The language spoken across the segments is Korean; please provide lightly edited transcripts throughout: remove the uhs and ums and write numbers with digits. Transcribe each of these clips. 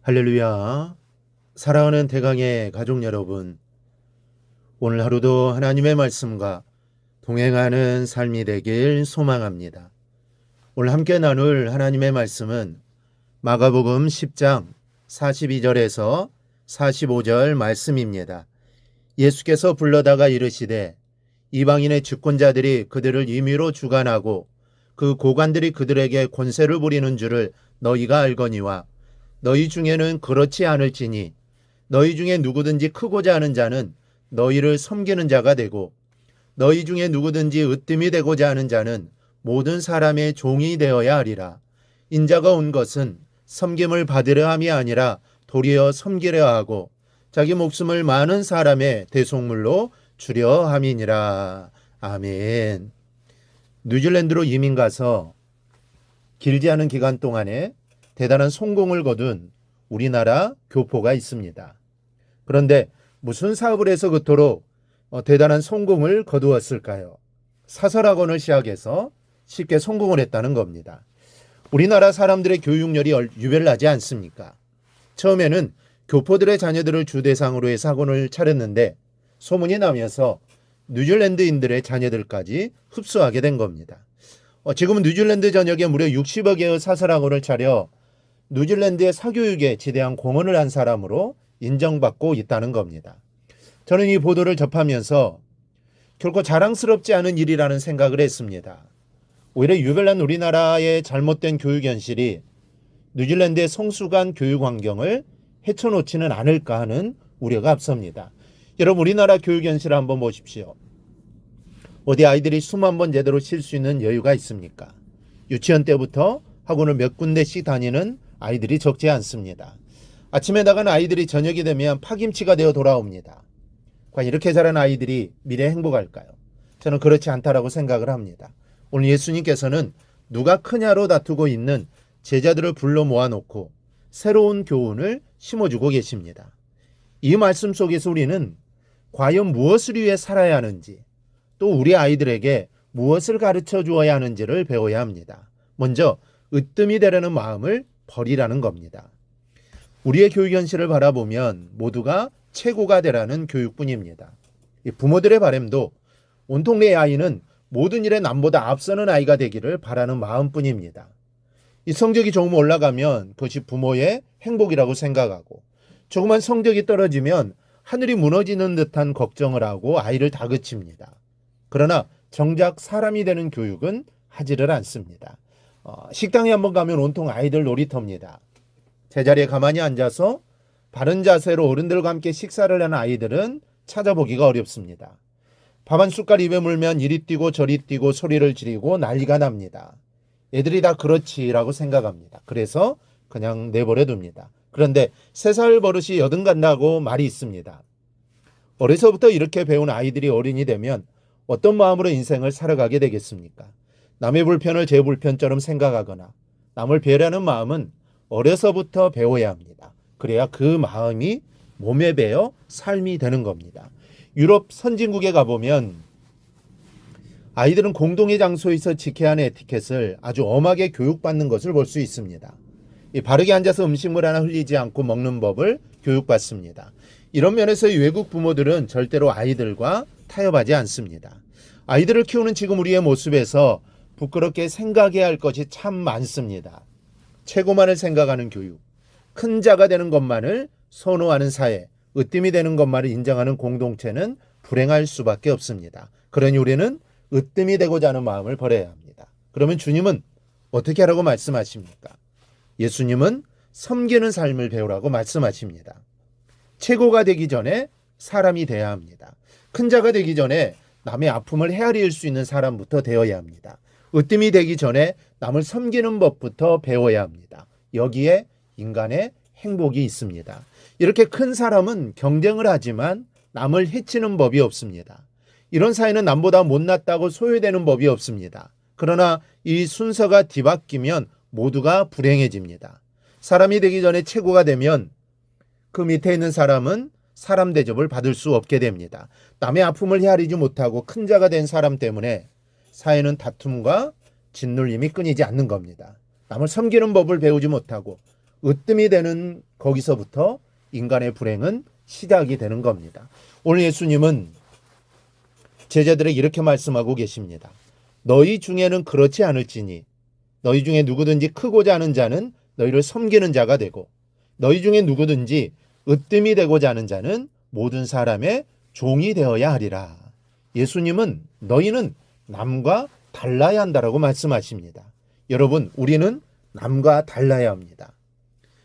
할렐루야. 사랑하는 대강의 가족 여러분, 오늘 하루도 하나님의 말씀과 동행하는 삶이 되길 소망합니다. 오늘 함께 나눌 하나님의 말씀은 마가복음 10장 42절에서 45절 말씀입니다. 예수께서 불러다가 이르시되 이방인의 주권자들이 그들을 임의로 주관하고 그 고관들이 그들에게 권세를 부리는 줄을 너희가 알거니와 너희 중에는 그렇지 않을지니 너희 중에 누구든지 크고자 하는 자는 너희를 섬기는 자가 되고 너희 중에 누구든지 으뜸이 되고자 하는 자는 모든 사람의 종이 되어야 하리라. 인자가 온 것은 섬김을 받으려 함이 아니라 도리어 섬기려 하고 자기 목숨을 많은 사람의 대속물로 주려 함이니라. 아멘. 뉴질랜드로 이민 가서 길지 않은 기간 동안에 대단한 성공을 거둔 우리나라 교포가 있습니다. 그런데 무슨 사업을 해서 그토록 대단한 성공을 거두었을까요? 사설학원을 시작해서 쉽게 성공을 했다는 겁니다. 우리나라 사람들의 교육열이 유별나지 않습니까? 처음에는 교포들의 자녀들을 주 대상으로 해서 학원을 차렸는데 소문이 나면서 뉴질랜드인들의 자녀들까지 흡수하게 된 겁니다. 지금은 뉴질랜드 전역에 무려 60여 개의 사설학원을 차려 뉴질랜드의 사교육에 지대한 공헌을 한 사람으로 인정받고 있다는 겁니다. 저는 이 보도를 접하면서 결코 자랑스럽지 않은 일이라는 생각을 했습니다. 오히려 유별난 우리나라의 잘못된 교육 현실이 뉴질랜드의 성숙한 교육 환경을 헤쳐놓지는 않을까 하는 우려가 앞섭니다. 여러분, 우리나라 교육 현실을 한번 보십시오. 어디 아이들이 숨 한 번 제대로 쉴 수 있는 여유가 있습니까? 유치원 때부터 학원을 몇 군데씩 다니는 아이들이 적지 않습니다. 아침에 나간 아이들이 저녁이 되면 파김치가 되어 돌아옵니다. 과연 이렇게 자란 아이들이 미래에 행복할까요? 저는 그렇지 않다라고 생각을 합니다. 오늘 예수님께서는 누가 크냐로 다투고 있는 제자들을 불러 모아놓고 새로운 교훈을 심어주고 계십니다. 이 말씀 속에서 우리는 과연 무엇을 위해 살아야 하는지, 또 우리 아이들에게 무엇을 가르쳐 주어야 하는지를 배워야 합니다. 먼저 으뜸이 되려는 마음을 버리라는 겁니다. 우리의 교육 현실을 바라보면 모두가 최고가 되라는 교육뿐입니다. 부모들의 바람도 온통 내 아이는 모든 일에 남보다 앞서는 아이가 되기를 바라는 마음뿐입니다. 이 성적이 조금 올라가면 그것이 부모의 행복이라고 생각하고 조그만 성적이 떨어지면 하늘이 무너지는 듯한 걱정을 하고 아이를 다그칩니다. 그러나 정작 사람이 되는 교육은 하지를 않습니다. 식당에 한번 가면 온통 아이들 놀이터입니다. 제자리에 가만히 앉아서 바른 자세로 어른들과 함께 식사를 하는 아이들은 찾아보기가 어렵습니다. 밥 한 숟갈 입에 물면 이리 뛰고 저리 뛰고 소리를 지르고 난리가 납니다. 애들이 다 그렇지라고 생각합니다. 그래서 그냥 내버려 둡니다. 그런데 3살 버릇이 여든 간다고 말이 있습니다. 어려서부터 이렇게 배운 아이들이 어른이 되면 어떤 마음으로 인생을 살아가게 되겠습니까? 남의 불편을 제 불편처럼 생각하거나 남을 배려하는 마음은 어려서부터 배워야 합니다. 그래야 그 마음이 몸에 배어 삶이 되는 겁니다. 유럽 선진국에 가보면 아이들은 공동의 장소에서 지켜야 하는 에티켓을 아주 엄하게 교육받는 것을 볼 수 있습니다. 바르게 앉아서 음식물 하나 흘리지 않고 먹는 법을 교육받습니다. 이런 면에서 외국 부모들은 절대로 아이들과 타협하지 않습니다. 아이들을 키우는 지금 우리의 모습에서 부끄럽게 생각해야 할 것이 참 많습니다. 최고만을 생각하는 교육, 큰 자가 되는 것만을 선호하는 사회, 으뜸이 되는 것만을 인정하는 공동체는 불행할 수밖에 없습니다. 그러니 우리는 으뜸이 되고자 하는 마음을 버려야 합니다. 그러면 주님은 어떻게 하라고 말씀하십니까? 예수님은 섬기는 삶을 배우라고 말씀하십니다. 최고가 되기 전에 사람이 되어야 합니다. 큰 자가 되기 전에 남의 아픔을 헤아릴 수 있는 사람부터 되어야 합니다. 으뜸이 되기 전에 남을 섬기는 법부터 배워야 합니다. 여기에 인간의 행복이 있습니다. 이렇게 큰 사람은 경쟁을 하지만 남을 해치는 법이 없습니다. 이런 사회는 남보다 못났다고 소외되는 법이 없습니다. 그러나 이 순서가 뒤바뀌면 모두가 불행해집니다. 사람이 되기 전에 최고가 되면 그 밑에 있는 사람은 사람 대접을 받을 수 없게 됩니다. 남의 아픔을 헤아리지 못하고 큰 자가 된 사람 때문에 사회는 다툼과 짓눌림이 끊이지 않는 겁니다. 남을 섬기는 법을 배우지 못하고 으뜸이 되는 거기서부터 인간의 불행은 시작이 되는 겁니다. 오늘 예수님은 제자들에게 이렇게 말씀하고 계십니다. 너희 중에는 그렇지 않을지니 너희 중에 누구든지 크고자 하는 자는 너희를 섬기는 자가 되고 너희 중에 누구든지 으뜸이 되고자 하는 자는 모든 사람의 종이 되어야 하리라. 예수님은 너희는 남과 달라야 한다라고 말씀하십니다. 여러분, 우리는 남과 달라야 합니다.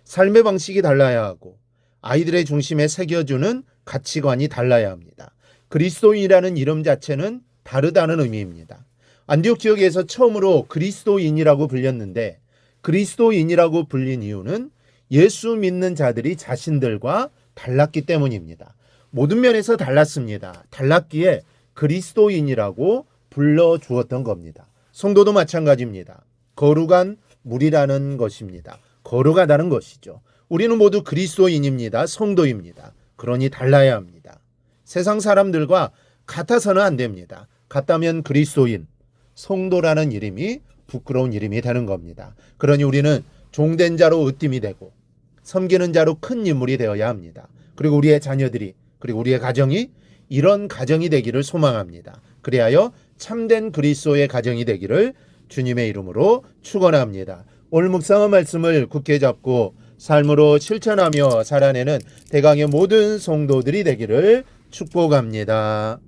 삶의 방식이 달라야 하고 아이들의 중심에 새겨주는 가치관이 달라야 합니다. 그리스도인이라는 이름 자체는 다르다는 의미입니다. 안디옥 지역에서 처음으로 그리스도인이라고 불렸는데 그리스도인이라고 불린 이유는 예수 믿는 자들이 자신들과 달랐기 때문입니다. 모든 면에서 달랐습니다. 달랐기에 그리스도인이라고 불러주었던 겁니다. 성도도 마찬가지입니다. 거룩한 물이라는 것입니다. 거룩하다는 것이죠. 우리는 모두 그리스도인입니다. 성도입니다. 그러니 달라야 합니다. 세상 사람들과 같아서는 안 됩니다. 같다면 그리스도인, 성도라는 이름이 부끄러운 이름이 되는 겁니다. 그러니 우리는 종된 자로 으뜸이 되고 섬기는 자로 큰 인물이 되어야 합니다. 그리고 우리의 자녀들이 그리고 우리의 가정이 이런 가정이 되기를 소망합니다. 그리하여 참된 그리스도의 가정이 되기를 주님의 이름으로 축원합니다. 오늘 묵상한 말씀을 굳게 잡고 삶으로 실천하며 살아내는 대강의 모든 성도들이 되기를 축복합니다.